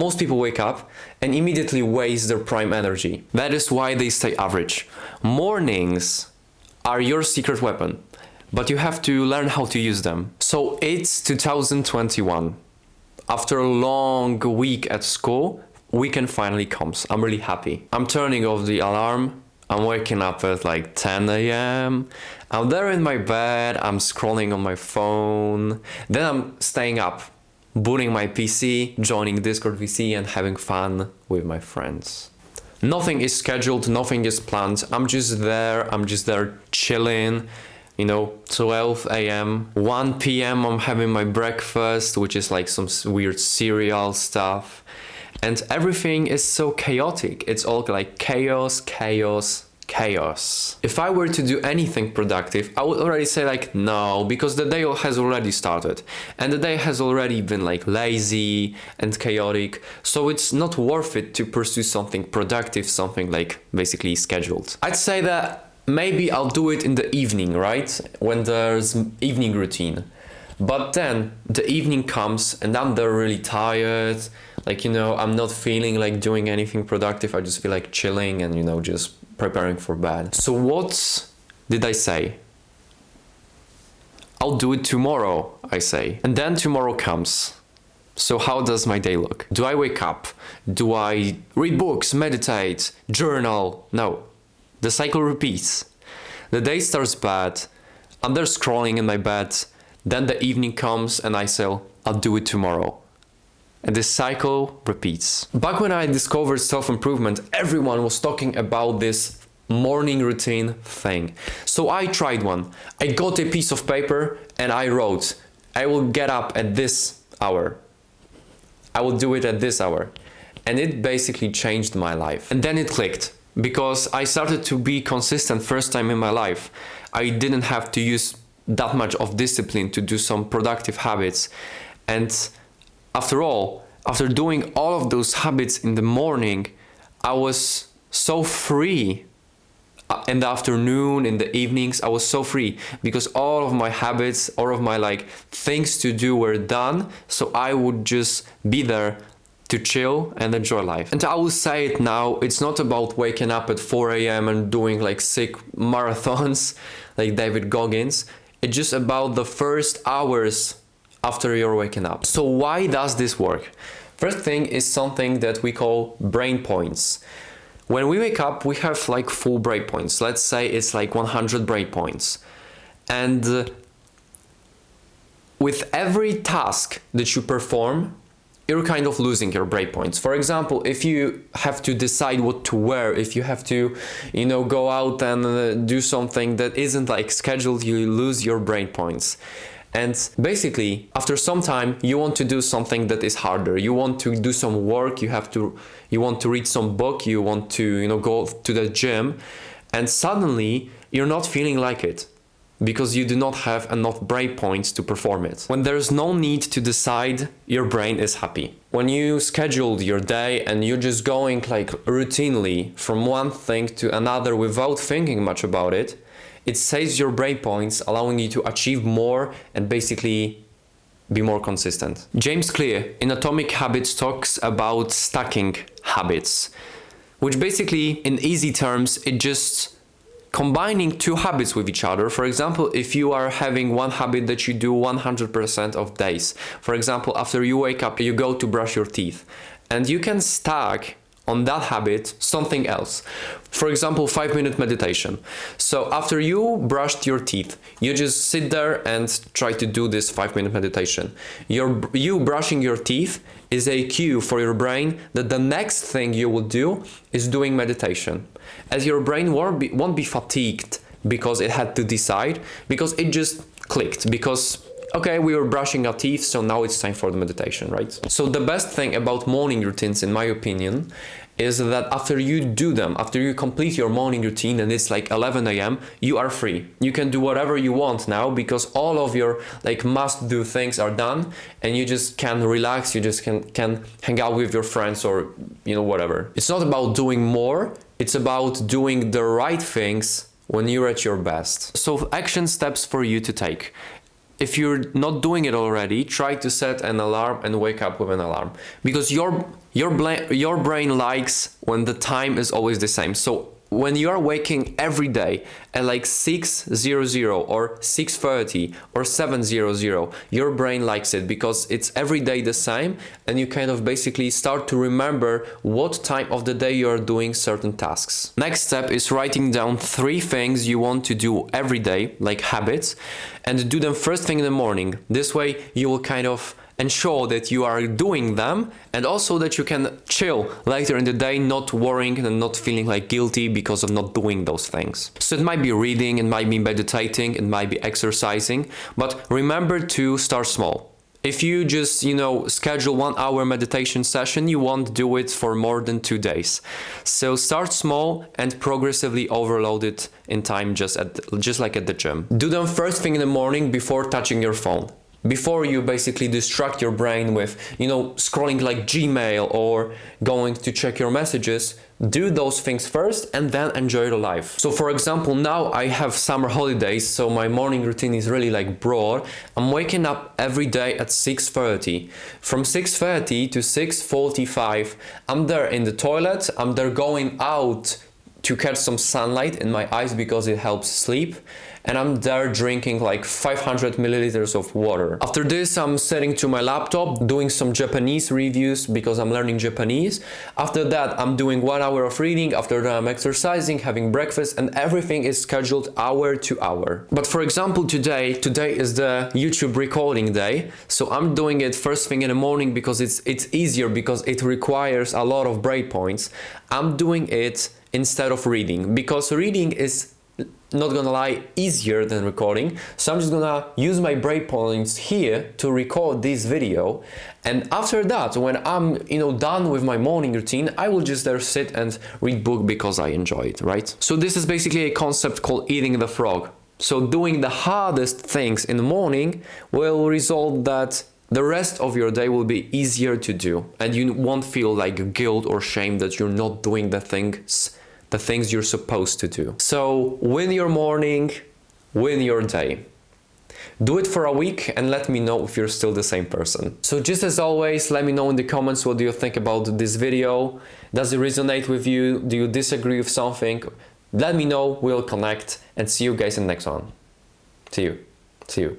Most people wake up and immediately waste their prime energy. That is why they stay average. Mornings are your secret weapon, but you have to learn how to use them. So it's 2021. After a long week at school, weekend finally comes. I'm really happy. I'm turning off the alarm. I'm waking up at like 10 a.m. I'm there in my bed. I'm scrolling on my phone. Then I'm staying up, booting my PC, joining Discord VC and having fun with my friends. Nothing is scheduled, nothing is planned. I'm just there chilling. 12 a.m. 1 p.m. I'm having my breakfast, which is like some weird cereal stuff. And everything is so chaotic. It's all like chaos, chaos, chaos. If I were to do anything productive, I would already say like no, because the day has already started and the day has already been like lazy and chaotic. So it's not worth it to pursue something productive, something like basically scheduled. I'd say that maybe I'll do it in the evening, right? When there's evening routine. But then the evening comes and I'm there really tired. I'm not feeling like doing anything productive. I just feel like chilling and, just preparing for bed. So what did I say? I'll do it tomorrow, I say. And then tomorrow comes. So how does my day look? Do I wake up? Do I read books, meditate, journal? No. The cycle repeats. The day starts bad. I'm there scrolling in my bed. Then the evening comes and I say, I'll do it tomorrow. And this cycle repeats. Back when I discovered self-improvement, everyone was talking about this morning routine thing. So I tried one. I got a piece of paper and I wrote, I will get up at this hour. I will do it at this hour. And it basically changed my life. And then it clicked because I started to be consistent first time in my life. I didn't have to use that much of discipline to do some productive habits. And after all, after doing all of those habits in the morning, I was so free. In the afternoon, in the evenings, I was so free because all of my habits, all of my things to do were done. So I would just be there to chill and enjoy life. And I will say it now, it's not about waking up at 4 a.m. and doing sick marathons like David Goggins. It's just about the first hours after you're waking up. So why does this work? First thing is something that we call brain points. When we wake up, we have full brain points. Let's say it's 100 brain points. And with every task that you perform, you're kind of losing your brain points. For example, if you have to decide what to wear, if you have to, go out and do something that isn't scheduled, you lose your brain points. And basically, after some time, you want to do something that is harder. You want to do some work, you want to read some book, you want to, go to the gym, and suddenly you're not feeling like it because you do not have enough brain points to perform it. When there's no need to decide, your brain is happy. When you scheduled your day and you're just going routinely from one thing to another without thinking much about it, it saves your brain points, allowing you to achieve more and basically be more consistent. James Clear in Atomic Habits talks about stacking habits, which basically, in easy terms, it just combining two habits with each other. For example, if you are having one habit that you do 100% of days, for example, after you wake up, you go to brush your teeth, and you can stack on that habit something else. For example, 5-minute meditation. So after you brushed your teeth, you just sit there and try to do this 5-minute meditation. You brushing your teeth is a cue for your brain that the next thing you will do is doing meditation. As your brain won't be fatigued because it had to decide, because it just clicked, because okay, we were brushing our teeth, so now it's time for the meditation, right? So the best thing about morning routines, in my opinion, is that after you do them, after you complete your morning routine and it's 11 a.m., you are free. You can do whatever you want now because all of your must-do things are done and you just can relax, you just can hang out with your friends or, whatever. It's not about doing more, it's about doing the right things when you're at your best. So action steps for you to take. If you're not doing it already, try to set an alarm and wake up with an alarm, because your your brain likes when the time is always the same. So when you are waking every day at like 6:00 or 6:30 or 7:00, your brain likes it because it's every day the same, and you kind of basically start to remember what time of the day you are doing certain tasks. Next step is writing down 3 things you want to do every day, like habits, and do them first thing in the morning. This way you will kind of ensure that you are doing them, and also that you can chill later in the day, not worrying and not feeling like guilty because of not doing those things. So it might be reading, it might be meditating, it might be exercising, but remember to start small. If you just, schedule 1 hour meditation session, you won't do it for more than 2 days. So start small and progressively overload it in time, just like at the gym. Do them first thing in the morning before touching your phone. Before you basically distract your brain with, scrolling like Gmail or going to check your messages, do those things first and then enjoy your life. So for example, now I have summer holidays, so my morning routine is really like broad. I'm waking up every day at 6:30. From 6:30 to 6:45, I'm there in the toilet, I'm there going out to catch some sunlight in my eyes because it helps sleep, and I'm there drinking like 500 milliliters of water. After this, I'm sitting to my laptop doing some Japanese reviews because I'm learning Japanese. After that, I'm doing 1 hour of reading. After that, I'm exercising, having breakfast, and everything is scheduled hour to hour. But for example, today is the YouTube recording day, so I'm doing it first thing in the morning because it's easier, because it requires a lot of breakpoints. I'm doing it instead of reading, because reading is, not gonna lie, easier than recording. So I'm just gonna use my breakpoints here to record this video, and after that, when I'm done with my morning routine, I will just there sit and read book because I enjoy it, right? So this is basically a concept called eating the frog. So doing the hardest things in the morning will result that the rest of your day will be easier to do, and you won't feel like guilt or shame that you're not doing the things you're supposed to do. So win your morning, win your day. Do it for a week and let me know if you're still the same person. So just as always, let me know in the comments what do you think about this video. Does it resonate with you? Do you disagree with something? Let me know, we'll connect, and see you guys in the next one. See you.